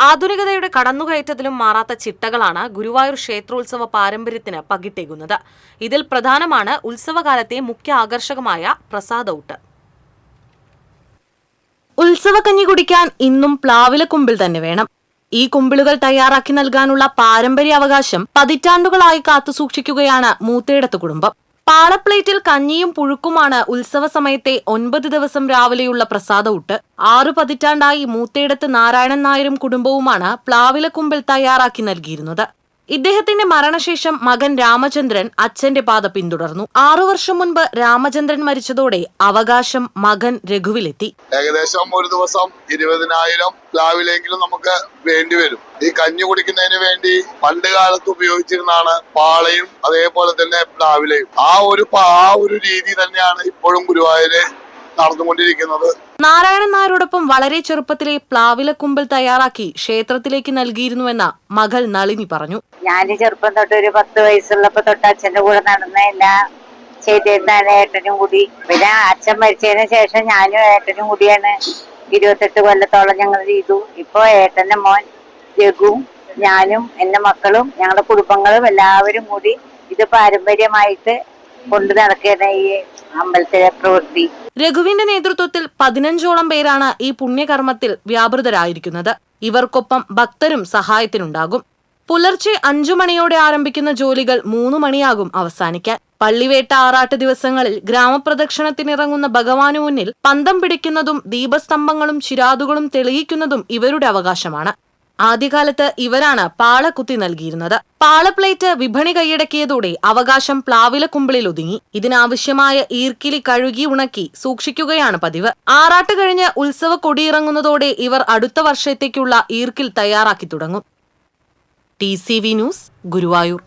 ആധുനികതയുടെ കടന്നുകയറ്റത്തിലും മാറാത്ത ചിട്ടകളാണ് ഗുരുവായൂർ ക്ഷേത്രോത്സവ പാരമ്പര്യത്തിന് പകിട്ടേകുന്നത്. ഇതിൽ പ്രധാനമാണ് ഉത്സവകാലത്തെ മുഖ്യ ആകർഷകമായ പ്രസാദഊട്ട്. ഉത്സവക്കഞ്ഞി കുടിക്കാൻ ഇന്നും പ്ലാവിലക്കുമ്പിൾ തന്നെ വേണം. ഈ കുമ്പിളുകൾ തയ്യാറാക്കി നൽകാനുള്ള പാരമ്പര്യാവകാശം പതിറ്റാണ്ടുകളായി കാത്തുസൂക്ഷിക്കുകയാണ് മൂത്തേടത്ത് കുടുംബം. പാളപ്ലേറ്റിൽ കഞ്ഞിയും പുഴുക്കുമാണ് ഉത്സവ സമയത്തെ 9 ദിവസം രാവിലെയുള്ള പ്രസാദഊട്ട്. 6 പതിറ്റാണ്ടായി മൂത്തേടത്ത് നാരായണൻ നായരും കുടുംബവുമാണ് പ്ലാവിലക്കുമ്പിൾ തയ്യാറാക്കി നൽകിയിരുന്നത്. ഇദ്ദേഹത്തിന്റെ മരണശേഷം മകൻ രാമചന്ദ്രൻ അച്ഛന്റെ പാത പിന്തുടർന്നു. 6 വർഷം മുൻപ് രാമചന്ദ്രൻ മരിച്ചതോടെ അവകാശം മകൻ രഘുവിലെത്തി. ഏകദേശം ഒരു ദിവസം 20,000 പ്ലാവിലെങ്കിലും നമുക്ക് വേണ്ടിവരും. ഈ കഞ്ഞി കുടിക്കുന്നതിന് വേണ്ടി പണ്ട് കാലത്ത് ഉപയോഗിച്ചിരുന്നാണ് പാളയും അതേപോലെ തന്നെ പ്ലാവിലയും. ആ ഒരു രീതി തന്നെയാണ് ഇപ്പോഴും ഗുരുവായൂര് നടന്നുകൊണ്ടിരിക്കുന്നത്. നാരായണൻ നായരോടൊപ്പം വളരെ ചെറുപ്പത്തിലെ പ്ലാവിലക്കുമ്പിൾ തയ്യാറാക്കി ക്ഷേത്രത്തിലേക്ക് നൽകിയിരുന്നുവെന്ന മകൾ നളിനി പറഞ്ഞു. ഞാൻ ചെറുപ്പം തൊട്ട് ഒരു 10 വയസ്സുള്ളപ്പോ തൊട്ട് അച്ഛന്റെ കൂടെ നടന്ന എല്ലാം ചെയ്തിരുന്നാണ് ഏട്ടനും കൂടി. പിന്നെ അച്ഛൻ മരിച്ചതിന് ശേഷം ഞാനും ഏട്ടനും കൂടിയാണ് 28 കൊല്ലത്തോളം ഞങ്ങൾ ചെയ്തു. ഇപ്പൊ ഏട്ടന്റെ മോൻ രഘുവും ഞാനും എന്റെ മക്കളും ഞങ്ങളുടെ കുടുംബങ്ങളും എല്ലാവരും കൂടി ഇത് പാരമ്പര്യമായിട്ട് കൊണ്ടു നടക്കുന്ന ഈ അമ്പലത്തിലെ പ്രവൃത്തി. രഘുവിന്റെ നേതൃത്വത്തിൽ 15ഓളം പേരാണ് ഈ പുണ്യകർമ്മത്തിൽ വ്യാപൃതരായിരിക്കുന്നത്. ഇവർക്കൊപ്പം ഭക്തരും സഹായത്തിനുണ്ടാകും. പുലർച്ചെ 5 മണിയോടെ ആരംഭിക്കുന്ന ജോലികൾ 3 മണിയാകും അവസാനിക്കാൻ. പള്ളിവേട്ട ആറാട്ട് ദിവസങ്ങളിൽ ഗ്രാമപ്രദക്ഷിണത്തിനിറങ്ങുന്ന ഭഗവാനു മുന്നിൽ പന്തം പിടിക്കുന്നതും ദീപസ്തംഭങ്ങളും ചിരാതുകളും തെളിയിക്കുന്നതും ഇവരുടെ അവകാശമാണ്. ആദ്യകാലത്ത് ഇവരാണ് പാള കുത്തി നൽകിയിരുന്നത്. പാളപ്ലേറ്റ് വിപണി കൈയടക്കിയതോടെ അവകാശം പ്ലാവിലക്കുമ്പിളിൽ ഒതുങ്ങി. ഇതിനാവശ്യമായ ഈർക്കിലി കഴുകി ഉണക്കി സൂക്ഷിക്കുകയാണ് പതിവ്. ആറാട്ട് കഴിഞ്ഞ് ഉത്സവ കൊടിയിറങ്ങുന്നതോടെ ഇവർ അടുത്ത വർഷത്തേക്കുള്ള ഈർക്കിൽ തയ്യാറാക്കി തുടങ്ങും. TCV news, Guruvayur.